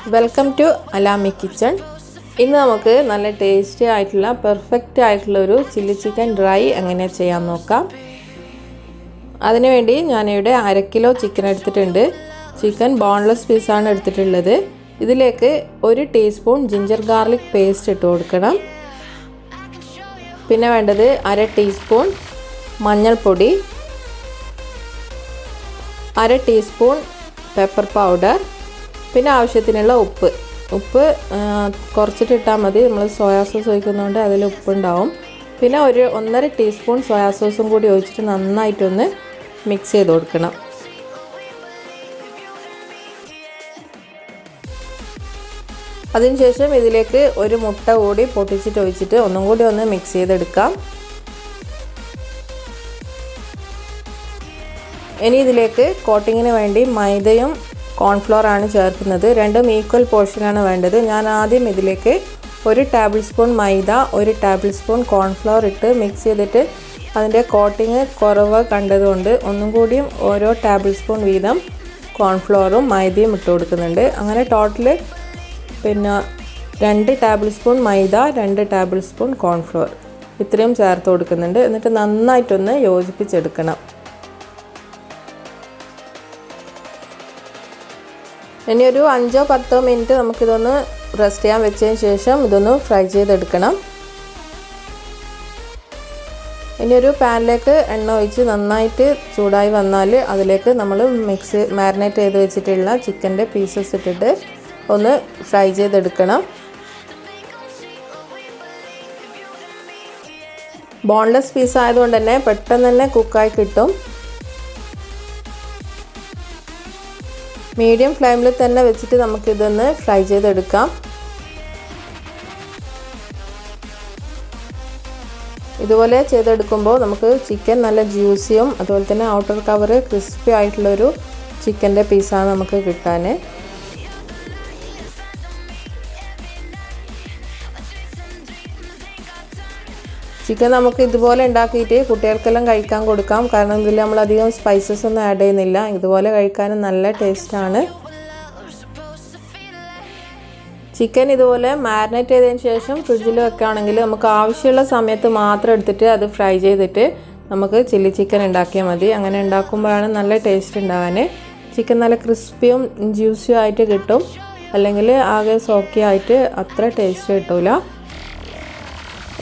Welcome to Alami kitchen. ഇന്ന് നമുക്ക് നല്ല ടേസ്റ്റി ആയിട്ടുള്ള പെർഫെക്റ്റ് ആയിട്ടുള്ള ഒരു ചില്ലി ചിക്കൻ ഡ്രൈ എങ്ങനെ ചെയ്യാൻ നോക്കാം. അതിനുവേണ്ടി ഞാനിവിടെ 1/2 കിലോ ചിക്കൻ എടുത്തിട്ടുണ്ട്. ചിക്കൻ ബോൺലെസ് പീസാണ് എടുത്തിട്ടുള്ളത്. ഇതിലേക്ക് 1 ടീസ്പൂൺ ജിഞ്ചർ ഗാർലിക് പേസ്റ്റ് ഇട്ട് കൊടുക്കണം. പിന്നെ വേണ്ടത് 1/2 ടീസ്പൂൺ മഞ്ഞൾപ്പൊടി, 1/2 ടീസ്പൂൺ പെപ്പർ പൗഡർ, പിന്നെ ആവശ്യത്തിനുള്ള ഉപ്പ് കുറച്ചിട്ട് ഇട്ടാൽ മതി. നമ്മൾ സോയാ സോസ് ഒഴിക്കുന്നതുകൊണ്ട് അതിൽ ഉപ്പുണ്ടാവും. പിന്നെ 1.5 ടീസ്പൂൺ സോയാ സോസും കൂടി ഒഴിച്ചിട്ട് നന്നായിട്ടൊന്ന് മിക്സ് ചെയ്ത് കൊടുക്കണം. അതിനുശേഷം ഇതിലേക്ക് 1 മുട്ട കൂടി പൊട്ടിച്ചിട്ട് ഒഴിച്ചിട്ട് ഒന്നും കൂടി ഒന്ന് മിക്സ് ചെയ്തെടുക്കാം. ഇനി ഇതിലേക്ക് കോട്ടിങ്ങിന് വേണ്ടി മൈദയും കോൺഫ്ലോർ ആണ് ചേർക്കുന്നത്. രണ്ടും ഈക്വൽ പോർഷനാണ് വേണ്ടത്. ഞാൻ ആദ്യം ഇതിലേക്ക് 1 ടേബിൾ സ്പൂൺ മൈദ, 1 ടേബിൾ സ്പൂൺ കോൺഫ്ലോർ ഇട്ട് മിക്സ് ചെയ്തിട്ട് അതിൻ്റെ കോട്ടിങ് കുറവ് കണ്ടതുകൊണ്ട് ഒന്നും കൂടിയും ഓരോ ടേബിൾ സ്പൂൺ വീതം കോൺഫ്ലോറും മൈദയും ഇട്ട് കൊടുക്കുന്നുണ്ട്. അങ്ങനെ ടോട്ടൽ 2 ടേബിൾ സ്പൂൺ മൈദ, 2 ടേബിൾ സ്പൂൺ കോൺഫ്ലോർ ഇത്രയും ചേർത്ത് കൊടുക്കുന്നുണ്ട്. എന്നിട്ട് നന്നായിട്ടൊന്ന് യോജിപ്പിച്ചെടുക്കണം. ഇനി ഒരു 5-10 മിനിറ്റ് നമുക്കിതൊന്ന് റെസ്റ്റ് ചെയ്യാൻ വെച്ചതിന് ശേഷം ഇതൊന്ന് ഫ്രൈ ചെയ്തെടുക്കണം. ഇനി ഒരു പാനിലേക്ക് എണ്ണ ഒഴിച്ച് നന്നായിട്ട് ചൂടായി വന്നാൽ അതിലേക്ക് നമ്മൾ മാരിനേറ്റ് ചെയ്ത് വെച്ചിട്ടുള്ള ചിക്കൻ്റെ പീസസ് ഇട്ടിട്ട് ഒന്ന് ഫ്രൈ ചെയ്തെടുക്കണം. ബോൺലെസ് പീസ് ആയതുകൊണ്ട് തന്നെ പെട്ടെന്ന് തന്നെ കുക്കായി കിട്ടും. മീഡിയം ഫ്ലെയിമിൽ തന്നെ വെച്ചിട്ട് നമുക്കിതൊന്ന് ഫ്രൈ ചെയ്തെടുക്കാം. ഇതുപോലെ ചെയ്തെടുക്കുമ്പോൾ നമുക്ക് ചിക്കൻ നല്ല ജ്യൂസിയും അതുപോലെ തന്നെ ഔട്ടർ കവർ ക്രിസ്പി ആയിട്ടുള്ളൊരു ചിക്കൻ്റെ പീസാണ് നമുക്ക് കിട്ടാൻ. ചിക്കൻ നമുക്ക് ഇതുപോലെ ഉണ്ടാക്കിയിട്ട് കുട്ടികൾക്കെല്ലാം കഴിക്കാൻ കൊടുക്കാം. കാരണം ഇതിൽ നമ്മൾ അധികം സ്പൈസസ് ഒന്നും ആഡ് ചെയ്യുന്നില്ല. ഇതുപോലെ കഴിക്കാനും നല്ല ടേസ്റ്റാണ്. ചിക്കൻ ഇതുപോലെ മാരിനേറ്റ് ചെയ്തതിന് ശേഷം ഫ്രിഡ്ജിൽ വെക്കുകയാണെങ്കിൽ നമുക്ക് ആവശ്യമുള്ള സമയത്ത് മാത്രം എടുത്തിട്ട് അത് ഫ്രൈ ചെയ്തിട്ട് നമുക്ക് ചില്ലി ചിക്കൻ ഉണ്ടാക്കിയാൽ മതി. അങ്ങനെ ഉണ്ടാക്കുമ്പോഴാണ് നല്ല ടേസ്റ്റ് ഉണ്ടാകാൻ. ചിക്കൻ നല്ല ക്രിസ്പിയും ജ്യൂസിയും ആയിട്ട് കിട്ടും. അല്ലെങ്കിൽ ആകെ സോക്കി ആയിട്ട് അത്ര ടേസ്റ്റ് കിട്ടില്ല.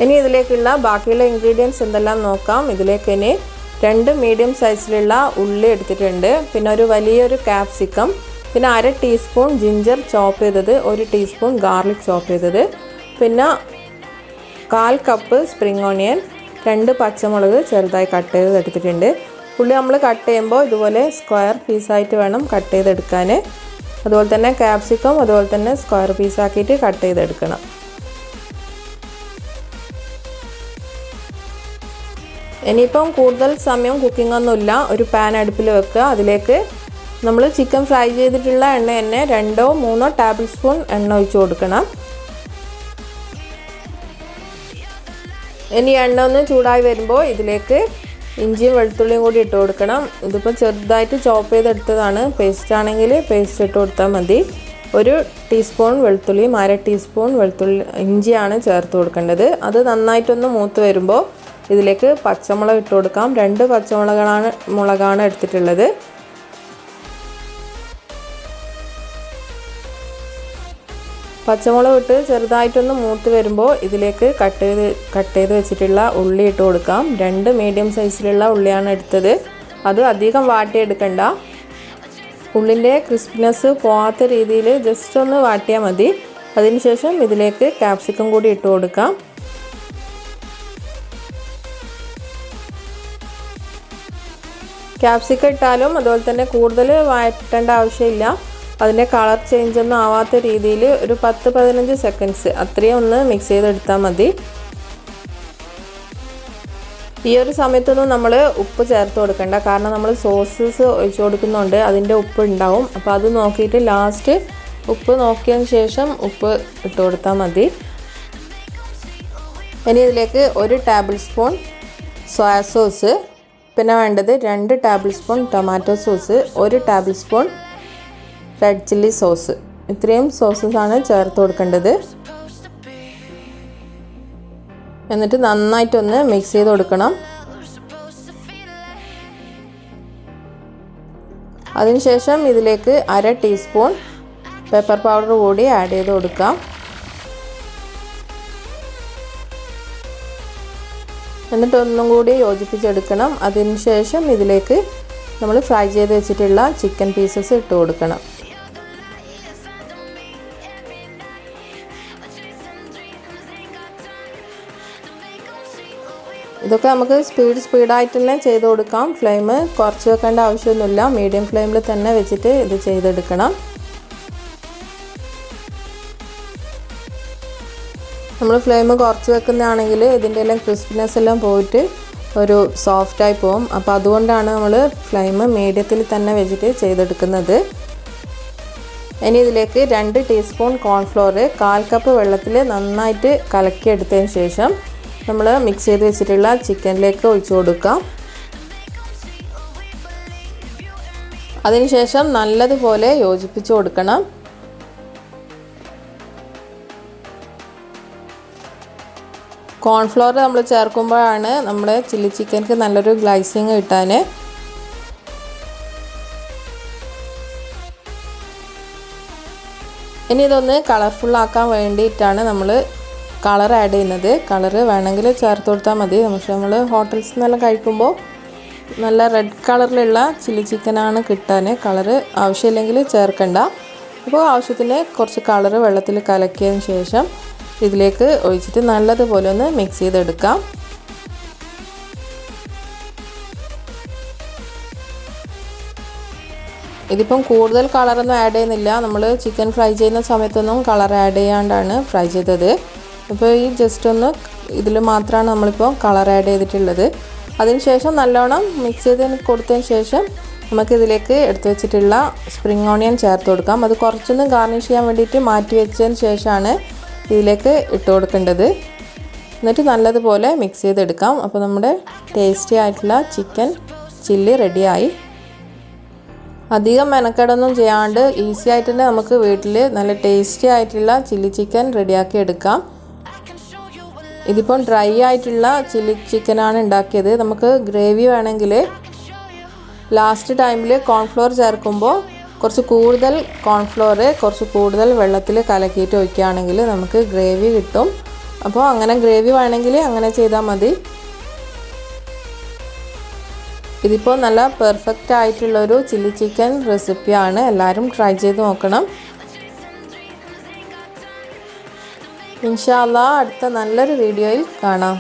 ഇനി ഇതിലേക്കുള്ള ബാക്കിയുള്ള ഇൻഗ്രീഡിയൻസ് എന്തെല്ലാം നോക്കാം. ഇതിലേക്ക് ഇനി 2 മീഡിയം സൈസിലുള്ള ഉള്ളി എടുത്തിട്ടുണ്ട്. പിന്നെ ഒരു വലിയൊരു ക്യാപ്സിക്കം, പിന്നെ 1/2 ടീസ്പൂൺ ജിഞ്ചർ ചോപ്പ് ചെയ്തത്, 1 ടീസ്പൂൺ ഗാർലിക് ചോപ്പ് ചെയ്തത്, പിന്നെ 1/4 കപ്പ് സ്പ്രിംഗ് ഓണിയൻ, 2 പച്ചമുളക് ചെറുതായി കട്ട് ചെയ്ത് എടുത്തിട്ടുണ്ട്. ഉള്ളി നമ്മൾ കട്ട് ചെയ്യുമ്പോൾ ഇതുപോലെ സ്ക്വയർ പീസായിട്ട് വേണം കട്ട് ചെയ്തെടുക്കാൻ. അതുപോലെ തന്നെ ക്യാപ്സിക്കം അതുപോലെ തന്നെ സ്ക്വയർ പീസാക്കിയിട്ട് കട്ട് ചെയ്തെടുക്കണം. ഇനിയിപ്പം കൂടുതൽ സമയം കുക്കിംഗ് ഒന്നുമില്ല. ഒരു പാൻ അടുപ്പിൽ വെക്കുക. അതിലേക്ക് നമ്മൾ ചിക്കൻ ഫ്രൈ ചെയ്തിട്ടുള്ള എണ്ണ തന്നെ 2-3 ടേബിൾ സ്പൂൺ എണ്ണ ഒഴിച്ച് കൊടുക്കണം. ഇനി എണ്ണ ഒന്ന് ചൂടായി വരുമ്പോൾ ഇതിലേക്ക് ഇഞ്ചിയും വെളുത്തുള്ളിയും കൂടി ഇട്ട് കൊടുക്കണം. ഇതിപ്പോൾ ചെറുതായിട്ട് ചോപ്പ് ചെയ്തെടുത്തതാണ്. പേസ്റ്റ് ആണെങ്കിൽ പേസ്റ്റ് ഇട്ട് കൊടുത്താൽ മതി. 1 ടീസ്പൂൺ വെളുത്തുള്ളിയും 1/2 ടീസ്പൂൺ ഇഞ്ചിയാണ് ചേർത്ത് കൊടുക്കേണ്ടത്. അത് നന്നായിട്ടൊന്ന് മൂത്ത് വരുമ്പോൾ ഇതിലേക്ക് പച്ചമുളക് ഇട്ട് കൊടുക്കാം. 2 പച്ചമുളകാണ് എടുത്തിട്ടുള്ളത്. പച്ചമുളക് ഇട്ട് ചെറുതായിട്ടൊന്ന് മൂത്ത് വരുമ്പോൾ ഇതിലേക്ക് കട്ട് ചെയ്ത് വെച്ചിട്ടുള്ള ഉള്ളി ഇട്ട് കൊടുക്കാം. 2 മീഡിയം സൈസിലുള്ള ഉള്ളിയാണ് എടുത്തത്. അത് അധികം വാട്ടിയെടുക്കണ്ട. ഉള്ളിൻ്റെ ക്രിസ്പിനെസ് പോകാത്ത രീതിയിൽ ജസ്റ്റ് ഒന്ന് വാട്ടിയാൽ മതി. അതിനുശേഷം ഇതിലേക്ക് ക്യാപ്സിക്കം കൂടി ഇട്ട് കൊടുക്കാം. ക്യാപ്സിക്കം ഇട്ടാലും അതുപോലെ തന്നെ കൂടുതൽ വഴറ്റേണ്ട ആവശ്യമില്ല. അതിൻ്റെ കളർ ചേഞ്ച് ഒന്നും ആവാത്ത രീതിയിൽ ഒരു 10-15 സെക്കൻഡ്സ് അത്രയും ഒന്ന് മിക്സ് ചെയ്തെടുത്താൽ മതി. ഈ ഒരു സമയത്തൊന്നും നമ്മൾ ഉപ്പ് ചേർത്ത് കൊടുക്കണ്ട. കാരണം നമ്മൾ സോസസ് ഒഴിച്ച് കൊടുക്കുന്നുണ്ട്, അതിൻ്റെ ഉപ്പ് ഉണ്ടാവും. അപ്പോൾ അത് നോക്കിയിട്ട് ലാസ്റ്റ് ഉപ്പ് നോക്കിയതിന് ശേഷം ഉപ്പ് ഇട്ട് കൊടുത്താൽ മതി. ഇനി ഇതിലേക്ക് 1 ടേബിൾ സ്പൂൺ സോയാ സോസ്, പിന്നെ വേണ്ടത് 2 table spoon tomato sauce, 1 table spoon red chilli sauce ഇത്രയും സോസസാണ് ചേർത്ത് കൊടുക്കേണ്ടത്. എന്നിട്ട് നന്നായിട്ടൊന്ന് മിക്സ് ചെയ്ത് കൊടുക്കണം. അതിനുശേഷം ഇതിലേക്ക് 1/2 ടീസ്പൂൺ പെപ്പർ പൗഡർ കൂടി ആഡ് ചെയ്ത് കൊടുക്കാം. എന്നിട്ട് ഒന്നും കൂടി യോജിപ്പിച്ചെടുക്കണം. അതിനുശേഷം ഇതിലേക്ക് നമ്മൾ ഫ്രൈ ചെയ്ത് വെച്ചിട്ടുള്ള ചിക്കൻ പീസസ് ഇട്ട് കൊടുക്കണം. ഇതൊക്കെ നമുക്ക് സ്പീഡായിട്ട് തന്നെ ചെയ്ത് കൊടുക്കാം. ഫ്ലെയിം കുറച്ച് വെക്കേണ്ട ആവശ്യമൊന്നുമില്ല. മീഡിയം ഫ്ലെയിമിൽ തന്നെ വെച്ചിട്ട് ഇത് ചെയ്തെടുക്കണം. നമ്മൾ ഫ്ലെയിം കുറച്ച് വെക്കുന്നതാണെങ്കിൽ ഇതിൻ്റെ എല്ലാം ക്രിസ്പിനെസ് എല്ലാം പോയിട്ട് ഒരു സോഫ്റ്റായി പോകും. അപ്പോൾ അതുകൊണ്ടാണ് നമ്മൾ ഫ്ലെയിം മീഡിയത്തിൽ തന്നെ വെച്ചിട്ട് ചെയ്തെടുക്കുന്നത്. ഇനി ഇതിലേക്ക് 2 ടീസ്പൂൺ കോൺഫ്ലോർ 1/4 കപ്പ് വെള്ളത്തിൽ നന്നായിട്ട് കലക്കിയെടുത്തതിന് ശേഷം നമ്മൾ മിക്സ് ചെയ്ത് വെച്ചിട്ടുള്ള ചിക്കനിലേക്ക് ഒഴിച്ചു കൊടുക്കാം. അതിനുശേഷം നല്ലതുപോലെ യോജിപ്പിച്ച് കൊടുക്കണം. കോൺഫ്ലോർ നമ്മൾ ചേർക്കുമ്പോഴാണ് നമ്മുടെ ചില്ലി ചിക്കൻക്ക് നല്ലൊരു ഗ്ലൈസിങ് കിട്ടാൻ. ഇനി ഇതൊന്ന് കളർഫുള്ളാക്കാൻ വേണ്ടിയിട്ടാണ് നമ്മൾ കളർ ആഡ് ചെയ്യുന്നത്. കളർ വേണമെങ്കിൽ ചേർത്ത് കൊടുത്താൽ മതി. പക്ഷേ നമ്മൾ ഹോട്ടൽസിൽ നിന്നെല്ലാം കഴിക്കുമ്പോൾ നല്ല റെഡ് കളറിലുള്ള ചില്ലി ചിക്കനാണ് കിട്ടാൻ. കളറ് ആവശ്യമില്ലെങ്കിൽ ചേർക്കണ്ട. അപ്പോൾ ആവശ്യത്തിന് കുറച്ച് കളർ വെള്ളത്തിൽ കലക്കിയതിന് ശേഷം ഇതിലേക്ക് ഒഴിച്ചിട്ട് നല്ലതുപോലെ ഒന്ന് മിക്സ് ചെയ്തെടുക്കാം. ഇതിപ്പം കൂടുതൽ കളറൊന്നും ആഡ് ചെയ്യുന്നില്ല. നമ്മൾ ചിക്കൻ ഫ്രൈ ചെയ്യുന്ന സമയത്തൊന്നും കളർ ആഡ് ചെയ്യാണ്ടാണ് ഫ്രൈ ചെയ്തത്. അപ്പോൾ ഈ ജസ്റ്റ് ഒന്ന് ഇതിൽ മാത്രമാണ് നമ്മളിപ്പോൾ കളർ ആഡ് ചെയ്തിട്ടുള്ളത്. അതിനുശേഷം നല്ലോണം മിക്സ് ചെയ്ത് കൊടുത്തതിന് ശേഷം നമുക്കിതിലേക്ക് എടുത്തു വെച്ചിട്ടുള്ള സ്പ്രിംഗ് ഓണിയൻ ചേർത്ത് കൊടുക്കാം. അത് കുറച്ചൊന്ന് ഗാർണിഷ് ചെയ്യാൻ വേണ്ടിയിട്ട് മാറ്റി വെച്ചതിന് ശേഷമാണ് ഇതിലേക്ക് ഇട്ട് കൊടുക്കേണ്ടത്. എന്നിട്ട് നല്ലതുപോലെ മിക്സ് ചെയ്തെടുക്കാം. അപ്പോൾ നമ്മുടെ ടേസ്റ്റി ആയിട്ടുള്ള ചിക്കൻ ചില്ലി റെഡിയായി. അധികം മെനക്കെടൊന്നും ചെയ്യാണ്ട് ഈസി ആയിട്ട് തന്നെ നമുക്ക് വീട്ടിൽ നല്ല ടേസ്റ്റി ആയിട്ടുള്ള ചില്ലി ചിക്കൻ റെഡിയാക്കി എടുക്കാം. ഇതിപ്പം ഡ്രൈ ആയിട്ടുള്ള ചില്ലി ചിക്കനാണ് ഉണ്ടാക്കിയത്. നമുക്ക് ഗ്രേവി വേണമെങ്കിൽ ലാസ്റ്റ് ടൈമിൽ കോൺഫ്ലോർ ചേർക്കുമ്പോൾ കുറച്ച് കൂടുതൽ കോൺഫ്ലോർ കുറച്ച് കൂടുതൽ വെള്ളത്തിൽ കലക്കിയിട്ട് ഒഴിക്കുകയാണെങ്കിൽ നമുക്ക് ഗ്രേവി കിട്ടും. അപ്പോൾ അങ്ങനെ ഗ്രേവി വേണമെങ്കിൽ അങ്ങനെ ചെയ്താൽ മതി. ഇതിപ്പോൾ നല്ല പെർഫെക്റ്റ് ആയിട്ടുള്ളൊരു ചില്ലി ചിക്കൻ റെസിപ്പിയാണ്. എല്ലാവരും ട്രൈ ചെയ്ത് നോക്കണം. ഇൻഷാ അല്ലാഹ് അടുത്ത നല്ലൊരു വീഡിയോയിൽ കാണാം.